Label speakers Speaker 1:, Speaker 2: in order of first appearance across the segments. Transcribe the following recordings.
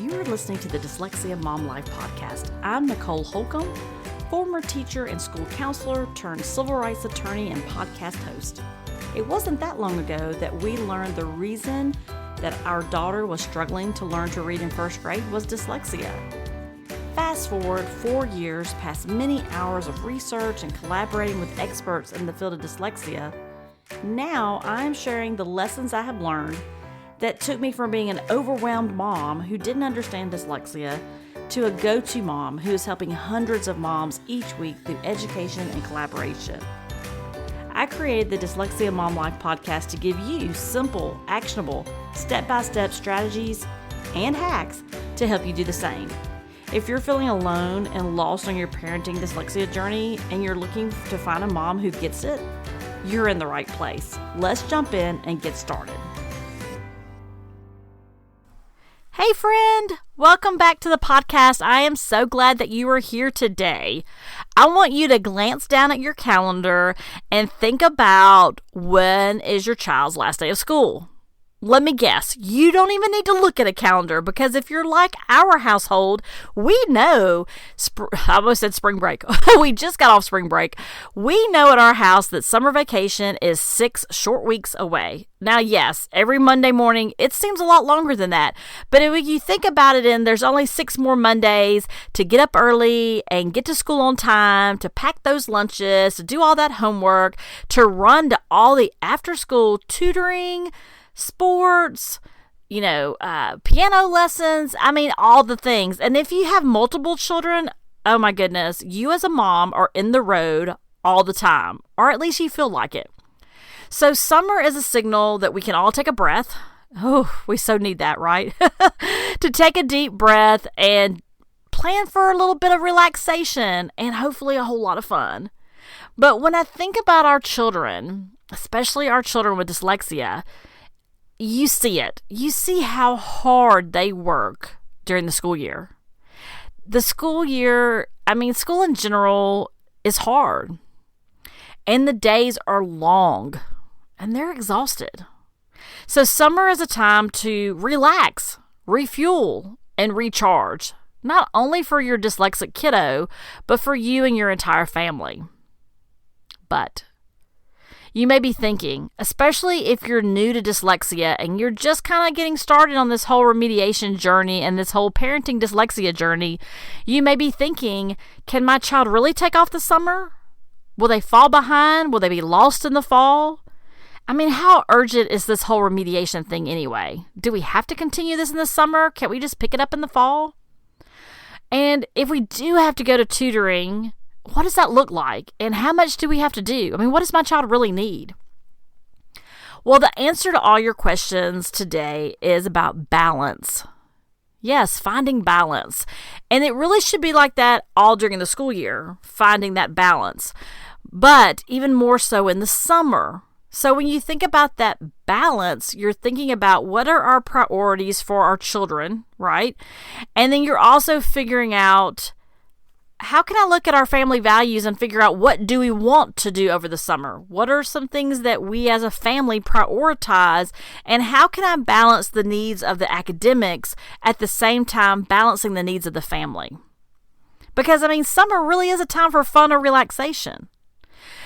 Speaker 1: You are listening to the Dyslexia Mom Life podcast. I'm Nicole Holcomb, former teacher and school counselor turned civil rights attorney and podcast host. It wasn't that long ago that we learned the reason that our daughter was struggling to learn to read in first grade was dyslexia. Fast forward 4 years past many hours of research and collaborating with experts in the field of dyslexia, now I'm sharing the lessons I have learned that took me from being an overwhelmed mom who didn't understand dyslexia to a go-to mom who is helping hundreds of moms each week through education and collaboration. I created the Dyslexia Mom Life podcast to give you simple, actionable, step-by-step strategies and hacks to help you do the same. If you're feeling alone and lost on your parenting dyslexia journey and you're looking to find a mom who gets it, you're in the right place. Let's jump in and get started. Hey friend, welcome back to the podcast. I am so glad that you are here today. I want you to glance down at your calendar and think about when is your child's last day of school. Let me guess, you don't even need to look at a calendar because if you're like our household, we know, I almost said spring break. We just got off spring break. We know at our house that summer vacation is 6 short weeks away. Now, yes, every Monday morning, it seems a lot longer than that. But if you think about it, there's only 6 more Mondays to get up early and get to school on time, to pack those lunches, to do all that homework, to run to all the after-school tutoring, sports, piano lessons, all the things. And if you have multiple children, oh my goodness, you as a mom are in the road all the time, or at least you feel like it. So summer is a signal that we can all take a breath. Oh, we so need that, right? To take a deep breath and plan for a little bit of relaxation and hopefully a whole lot of fun. But when I think about our children, especially our children with dyslexia, you see it. You see how hard they work during the school year. The school year, school in general is hard. And the days are long. And they're exhausted. So summer is a time to relax, refuel, and recharge. Not only for your dyslexic kiddo, but for you and your entire family. But you may be thinking, especially if you're new to dyslexia and you're just kind of getting started on this whole remediation journey and this whole parenting dyslexia journey, you may be thinking, can my child really take off the summer? Will they fall behind? Will they be lost in the fall? How urgent is this whole remediation thing anyway? Do we have to continue this in the summer? Can't we just pick it up in the fall? And if we do have to go to tutoring, what does that look like? And how much do we have to do? What does my child really need? Well, the answer to all your questions today is about balance. Yes, finding balance. And it really should be like that all during the school year, finding that balance. But even more so in the summer. So when you think about that balance, you're thinking about what are our priorities for our children, right? And then you're also figuring out, how can I look at our family values and figure out what do we want to do over the summer? What are some things that we as a family prioritize? And how can I balance the needs of the academics at the same time balancing the needs of the family? Because, summer really is a time for fun or relaxation.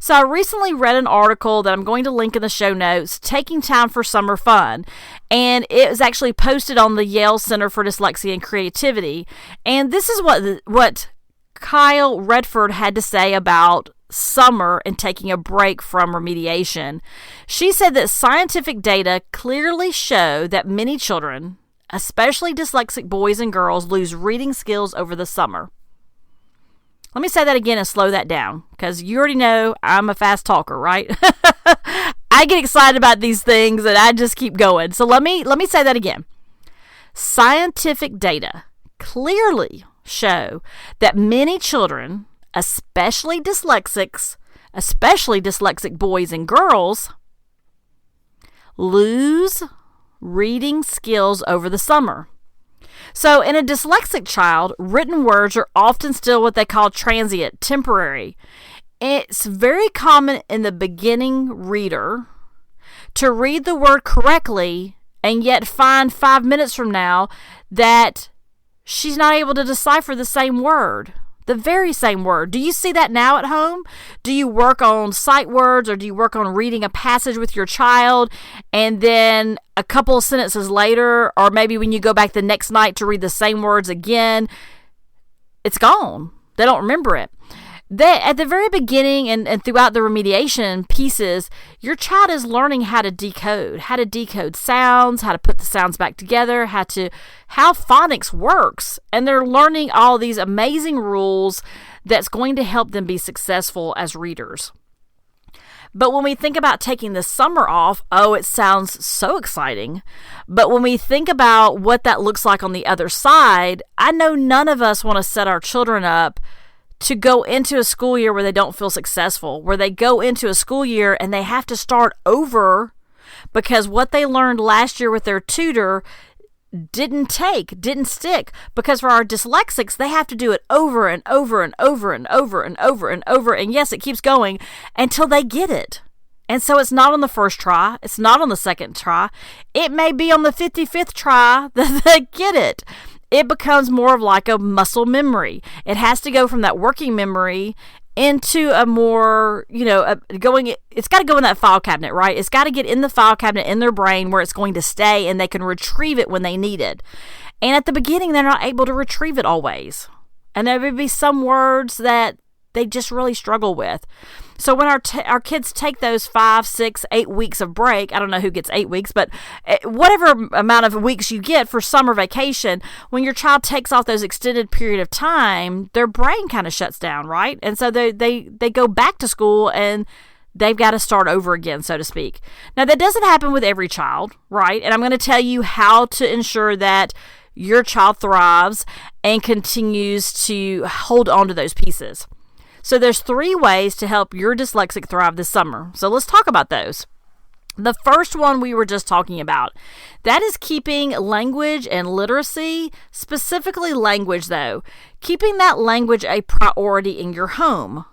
Speaker 1: So I recently read an article that I'm going to link in the show notes, Taking Time for Summer Fun. And it was actually posted on the Yale Center for Dyslexia and Creativity. And this is what Kyle Redford had to say about summer and taking a break from remediation. She said that scientific data clearly show that many children, especially dyslexic boys and girls, lose reading skills over the summer. Let me say that again and slow that down, because you already know I'm a fast talker, right? I get excited about these things and I just keep going. So let me say that again. Scientific data clearly show that many children, especially dyslexic boys and girls, lose reading skills over the summer. So in a dyslexic child, written words are often still what they call transient, temporary. It's very common in the beginning reader to read the word correctly and yet find 5 minutes from now that she's not able to decipher the same word. The very same word. Do you see that now at home? Do you work on sight words, or do you work on reading a passage with your child, and then a couple of sentences later, or maybe when you go back the next night to read the same words again, it's gone. They don't remember it. At the very beginning and throughout the remediation pieces, your child is learning how to decode sounds, how to put the sounds back together, how phonics works. And they're learning all these amazing rules that's going to help them be successful as readers. But when we think about taking the summer off, it sounds so exciting. But when we think about what that looks like on the other side, I know none of us want to set our children up to go into a school year where they don't feel successful, where they go into a school year and they have to start over because what they learned last year with their tutor didn't stick. Because for our dyslexics, they have to do it over and over and over and over and over and over. And yes, it keeps going until they get it. And so it's not on the first try. It's not on the second try. It may be on the 55th try that they get it. It becomes more of like a muscle memory. It has to go from that working memory into a more, it's got to go in that file cabinet, right? It's got to get in the file cabinet in their brain where it's going to stay and they can retrieve it when they need it. And at the beginning, they're not able to retrieve it always. And there would be some words that they just really struggle with. So when our kids take those 5, 6, 8 weeks of break, I don't know who gets 8 weeks, but whatever amount of weeks you get for summer vacation, when your child takes off those extended period of time, their brain kind of shuts down, right? And so they go back to school and they've got to start over again, so to speak. Now, that doesn't happen with every child, right? And I'm going to tell you how to ensure that your child thrives and continues to hold on to those pieces. So there's 3 ways to help your dyslexic thrive this summer. So let's talk about those. The first one we were just talking about, that is keeping language and literacy, specifically language though, keeping that language a priority in your home.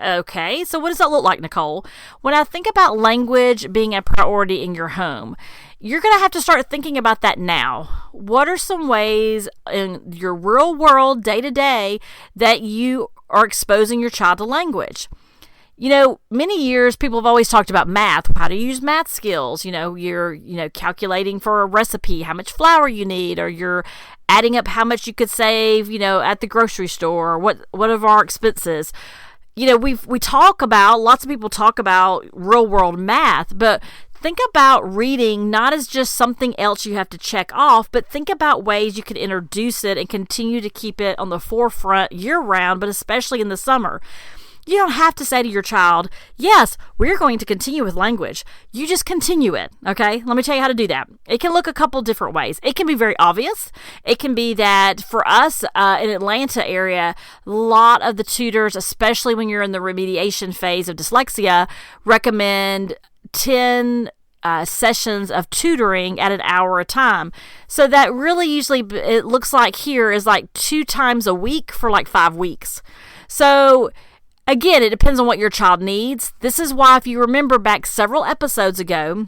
Speaker 1: Okay, so what does that look like, Nicole? When I think about language being a priority in your home, you're going to have to start thinking about that now. What are some ways in your real world, day-to-day, that you are exposing your child to language? Many years people have always talked about math, how to use math skills. You're calculating for a recipe, how much flour you need, or you're adding up how much you could save, at the grocery store, or what of our expenses. Lots of people talk about real world math, but think about reading not as just something else you have to check off, but think about ways you could introduce it and continue to keep it on the forefront year round, but especially in the summer. You don't have to say to your child, yes, we're going to continue with language. You just continue it, okay? Let me tell you how to do that. It can look a couple different ways. It can be very obvious. It can be that for us in Atlanta area, a lot of the tutors, especially when you're in the remediation phase of dyslexia, recommend 10 sessions of tutoring at an hour a time. So that really usually, it looks like here is like 2 times a week for like 5 weeks. So again, it depends on what your child needs. This is why, if you remember back several episodes ago,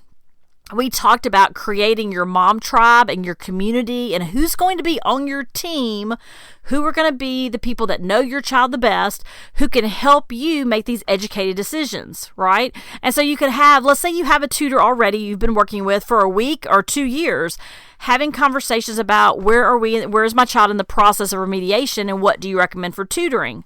Speaker 1: we talked about creating your mom tribe and your community and who's going to be on your team, who are going to be the people that know your child the best, who can help you make these educated decisions, right? And so you could have, let's say you have a tutor already you've been working with for a week or 2 years, having conversations about where's my child in the process of remediation and what do you recommend for tutoring?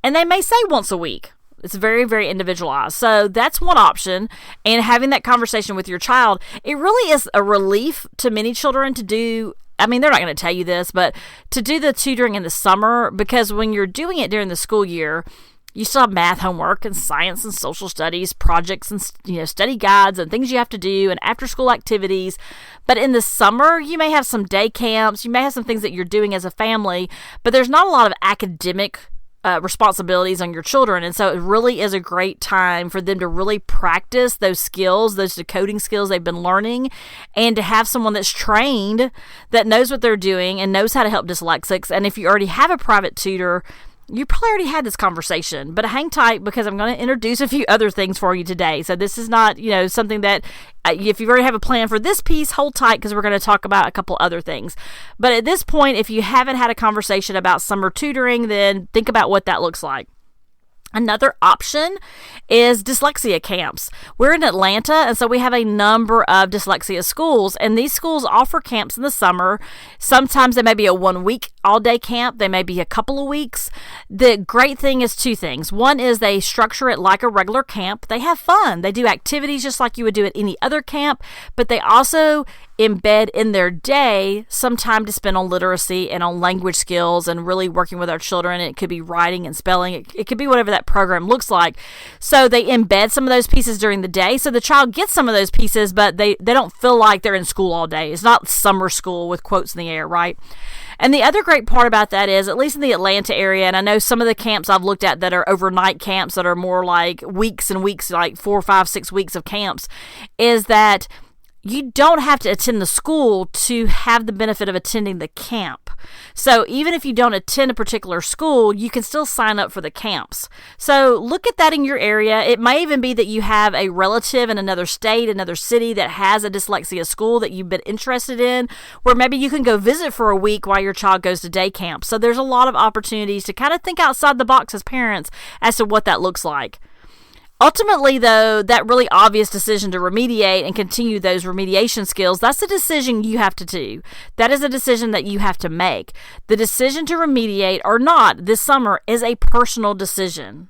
Speaker 1: And they may say once a week. It's very, very individualized. So that's one option. And having that conversation with your child, it really is a relief to many children to do. I mean, they're not going to tell you this, but to do the tutoring in the summer, because when you're doing it during the school year, you still have math homework and science and social studies, projects and study guides and things you have to do and after school activities. But in the summer, you may have some day camps. You may have some things that you're doing as a family, but there's not a lot of academic responsibilities on your children. And so it really is a great time for them to really practice those skills, those decoding skills they've been learning, and to have someone that's trained, that knows what they're doing and knows how to help dyslexics. And if you already have a private tutor, You probably already had this conversation, but hang tight because I'm going to introduce a few other things for you today. So this is not, something that if you already have a plan for this piece, hold tight because we're going to talk about a couple other things. But at this point, if you haven't had a conversation about summer tutoring, then think about what that looks like. Another option is dyslexia camps. We're in Atlanta, and so we have a number of dyslexia schools, and these schools offer camps in the summer. Sometimes they may be a 1 week all-day camp. They may be a couple of weeks. The great thing is two things. One is they structure it like a regular camp. They have fun. They do activities just like you would do at any other camp, but they also embed in their day some time to spend on literacy and on language skills and really working with our children. It could be writing and spelling. It could be whatever that program looks like. So they embed some of those pieces during the day. So the child gets some of those pieces, but they don't feel like they're in school all day. It's not summer school with quotes in the air, right? And the other great part about that is, at least in the Atlanta area, and I know some of the camps I've looked at that are overnight camps that are more like weeks and weeks, like 4, 5, 6 weeks of camps, is that you don't have to attend the school to have the benefit of attending the camp. So even if you don't attend a particular school, you can still sign up for the camps. So look at that in your area. It may even be that you have a relative in another state, another city that has a dyslexia school that you've been interested in, where maybe you can go visit for a week while your child goes to day camp. So there's a lot of opportunities to kind of think outside the box as parents as to what that looks like. Ultimately, though, that really obvious decision to remediate and continue those remediation skills, that's a decision you have to do. That is a decision that you have to make. The decision to remediate or not this summer is a personal decision.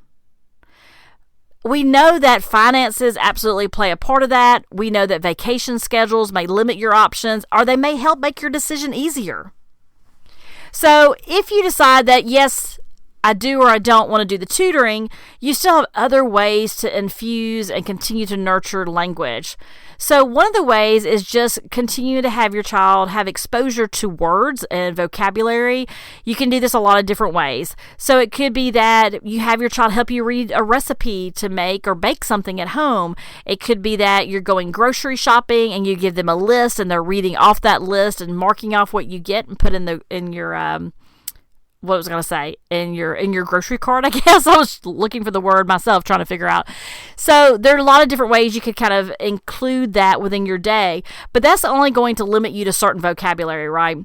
Speaker 1: We know that finances absolutely play a part of that. We know that vacation schedules may limit your options, or they may help make your decision easier. So if you decide that, yes, I do or I don't want to do the tutoring, you still have other ways to infuse and continue to nurture language. So one of the ways is just continue to have your child have exposure to words and vocabulary. You can do this a lot of different ways. So it could be that you have your child help you read a recipe to make or bake something at home. It could be that you're going grocery shopping and you give them a list and they're reading off that list and marking off what you get and put in your what was I going to say, in your grocery cart, I guess. I was looking for the word myself, trying to figure out. So there are a lot of different ways you could kind of include that within your day, but that's only going to limit you to certain vocabulary, right?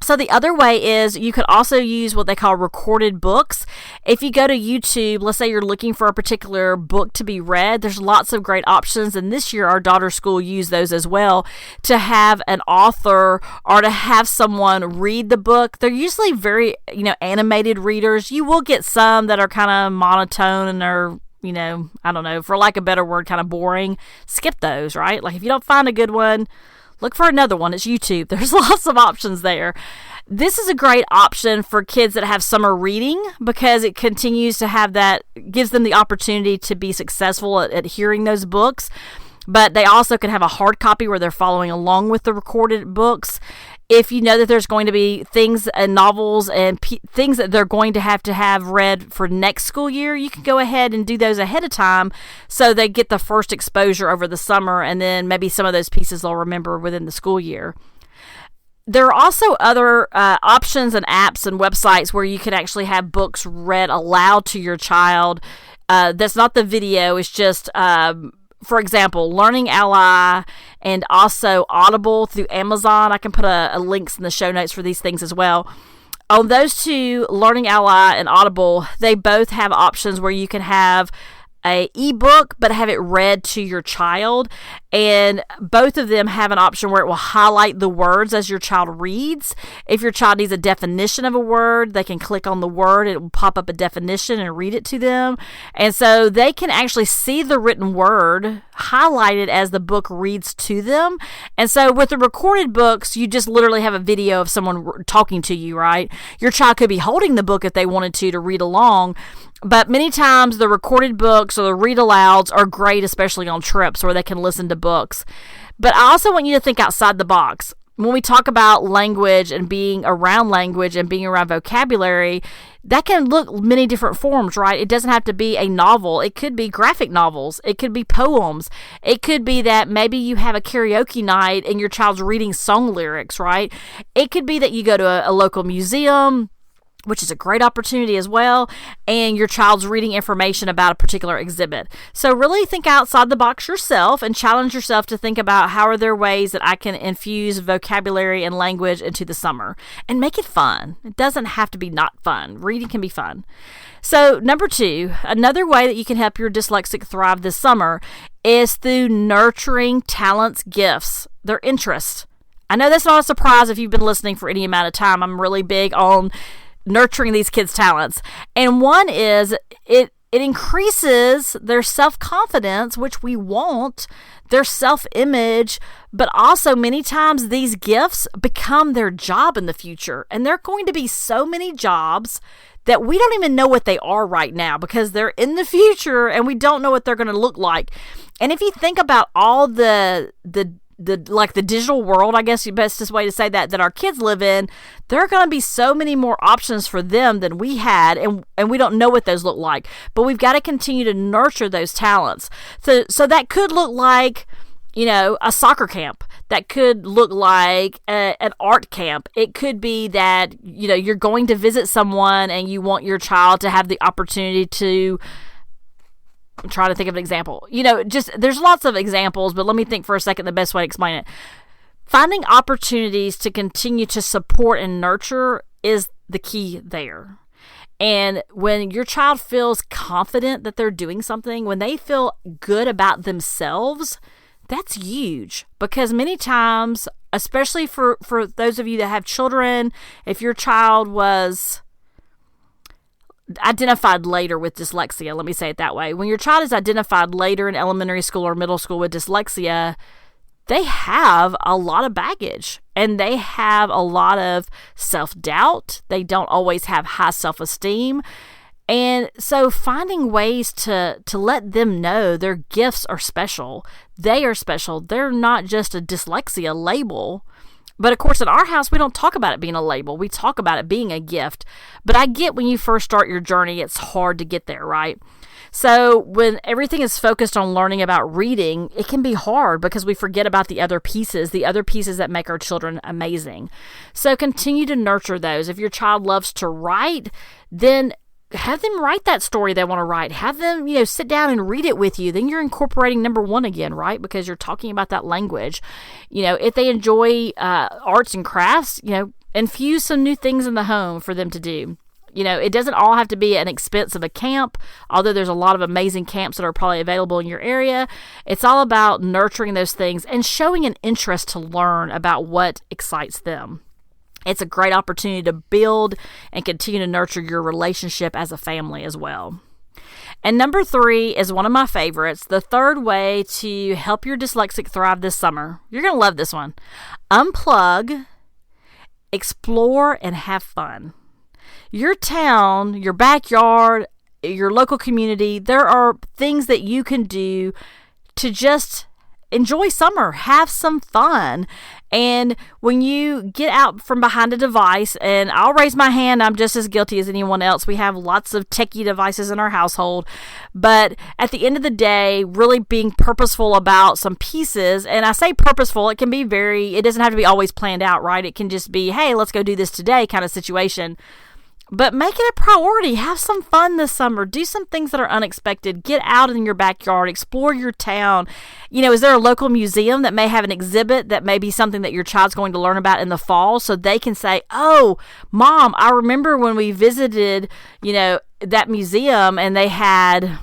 Speaker 1: So the other way is you could also use what they call recorded books. If you go to YouTube, let's say you're looking for a particular book to be read, there's lots of great options. And this year, our daughter's school used those as well, to have an author or to have someone read the book. They're usually very, animated readers. You will get some that are kind of monotone and are, I don't know, for lack of a better word, kind of boring. Skip those, right? Like if you don't find a good one, look for another one. It's YouTube. There's lots of options there. This is a great option for kids that have summer reading because it continues to have that, gives them the opportunity to be successful at hearing those books. But they also can have a hard copy where they're following along with the recorded books. If you know that there's going to be things and novels and things that they're going to have read for next school year, you can go ahead and do those ahead of time so they get the first exposure over the summer, and then maybe some of those pieces they'll remember within the school year. There are also other options and apps and websites where you can actually have books read aloud to your child. That's not the video, it's just for example, Learning Ally and also Audible through Amazon. I can put a links in the show notes for these things as well. On those two, Learning Ally and Audible, they both have options where you can have a ebook but have it read to your child, and both of them have an option where it will highlight the words as your child reads. If your child needs a definition of a word, they can click on the word, it will pop up a definition and read it to them, and so they can actually see the written word highlighted as the book reads to them. And so with the recorded books, you just literally have a video of someone talking to you, right? Your child could be holding the book if they wanted to read along. But many times the recorded books or the read alouds are great, especially on trips where they can listen to books. But I also want you to think outside the box. When we talk about language and being around vocabulary, that can look many different forms, right? It doesn't have to be a novel. It could be graphic novels. It could be poems. It could be that maybe you have a karaoke night and your child's reading song lyrics, right? It could be that you go to a local museum which is a great opportunity as well, and your child's reading information about a particular exhibit. So really think outside the box yourself and challenge yourself to think about how are there ways that I can infuse vocabulary and language into the summer and make it fun. It doesn't have to be not fun. Reading can be fun. So number 2, another way that you can help your dyslexic thrive this summer is through nurturing talents, gifts, their interests. I know that's not a surprise if you've been listening for any amount of time. I'm really big on nurturing these kids' talents. And one is it increases their self-confidence, which we want, their self-image, but also many times these gifts become their job in the future. And there are going to be so many jobs that we don't even know what they are right now because they're in the future and we don't know what they're going to look like. And if you think about all the digital world, I guess the bestest way to say that our kids live in, there are going to be so many more options for them than we had, and we don't know what those look like. But we've got to continue to nurture those talents. So that could look like, a soccer camp. That could look like an art camp. It could be that, you're going to visit someone and you want your child to have the opportunity to, I'm trying to think of an example. There's lots of examples, but let me think for a second the best way to explain it. Finding opportunities to continue to support and nurture is the key there. And when your child feels confident that they're doing something, when they feel good about themselves, that's huge. Because many times, especially for those of you that have children, if your child was identified later with dyslexia, let me say it that way. When your child is identified later in elementary school or middle school with dyslexia, they have a lot of baggage and they have a lot of self-doubt. They don't always have high self-esteem. And so finding ways to let them know their gifts are special. They are special. They're not just a dyslexia label. But of course, in our house, we don't talk about it being a label. We talk about it being a gift. But I get when you first start your journey, it's hard to get there, right? So when everything is focused on learning about reading, it can be hard because we forget about the other pieces that make our children amazing. So continue to nurture those. If your child loves to write, then have them write that story they want to write. Have them, sit down and read it with you. Then you're incorporating number 1 again, right? Because you're talking about that language. If they enjoy arts and crafts, infuse some new things in the home for them to do. It doesn't all have to be an expense of a camp, although there's a lot of amazing camps that are probably available in your area. It's all about nurturing those things and showing an interest to learn about what excites them. It's a great opportunity to build and continue to nurture your relationship as a family as well. And number 3 is one of my favorites. The third way to help your dyslexic thrive this summer. You're going to love this one. Unplug, explore, and have fun. Your town, your backyard, your local community, there are things that you can do to just enjoy summer, have some fun. And when you get out from behind a device, and I'll raise my hand, I'm just as guilty as anyone else. We have lots of techie devices in our household. But at the end of the day, really being purposeful about some pieces, and I say purposeful, it doesn't have to be always planned out, right? It can just be, hey, let's go do this today kind of situation. But make it a priority. Have some fun this summer. Do some things that are unexpected. Get out in your backyard. Explore your town. Is there a local museum that may have an exhibit that may be something that your child's going to learn about in the fall, so they can say, oh, Mom, I remember when we visited, that museum and they had,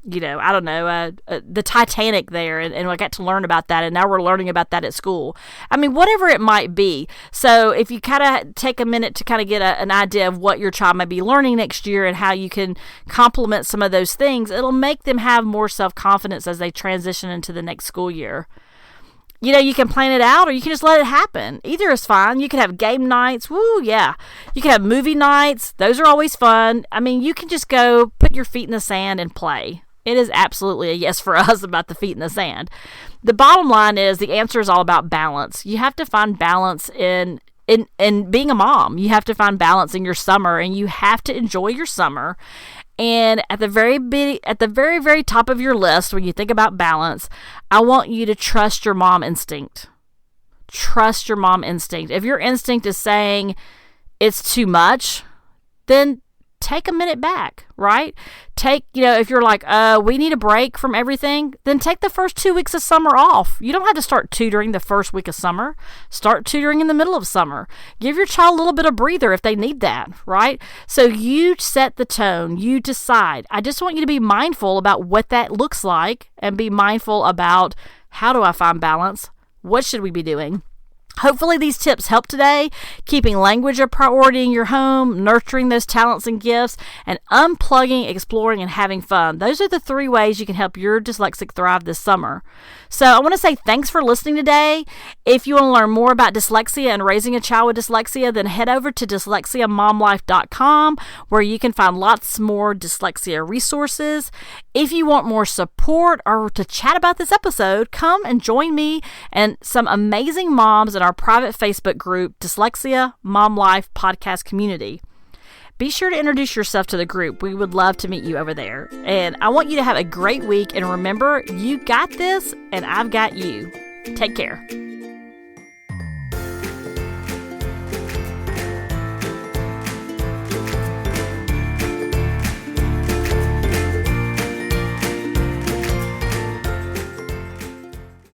Speaker 1: the Titanic there, and I got to learn about that, and now we're learning about that at school. I mean, whatever it might be. So if you kind of take a minute to kind of get an idea of what your child might be learning next year and how you can complement some of those things, it'll make them have more self-confidence as they transition into the next school year. You can plan it out or you can just let it happen. Either is fine. You can have game nights. Woo, yeah. You can have movie nights. Those are always fun. I mean, you can just go put your feet in the sand and play. It is absolutely a yes for us about the feet in the sand. The bottom line is the answer is all about balance. You have to find balance in being a mom. You have to find balance in your summer, and you have to enjoy your summer. And at the very top of your list, when you think about balance, I want you to trust your mom instinct. Trust your mom instinct. If your instinct is saying it's too much, then take a minute back, right? If you're like, we need a break from everything, then take the first 2 weeks of summer off. You don't have to start tutoring the first week of summer. Start tutoring in the middle of summer. Give your child a little bit of breather if they need that, right? So you set the tone. You decide. I just want you to be mindful about what that looks like and be mindful about, how do I find balance? What should we be doing? Hopefully these tips help today, keeping language a priority in your home, nurturing those talents and gifts, and unplugging, exploring, and having fun. Those are the 3 ways you can help your dyslexic thrive this summer. So I want to say thanks for listening today. If you want to learn more about dyslexia and raising a child with dyslexia, then head over to dyslexiamomlife.com, where you can find lots more dyslexia resources. If you want more support or to chat about this episode, come and join me and some amazing moms in our private Facebook group, Dyslexia Mom Life Podcast Community. Be sure to introduce yourself to the group. We would love to meet you over there. And I want you to have a great week. And remember, you got this, and I've got you. Take care.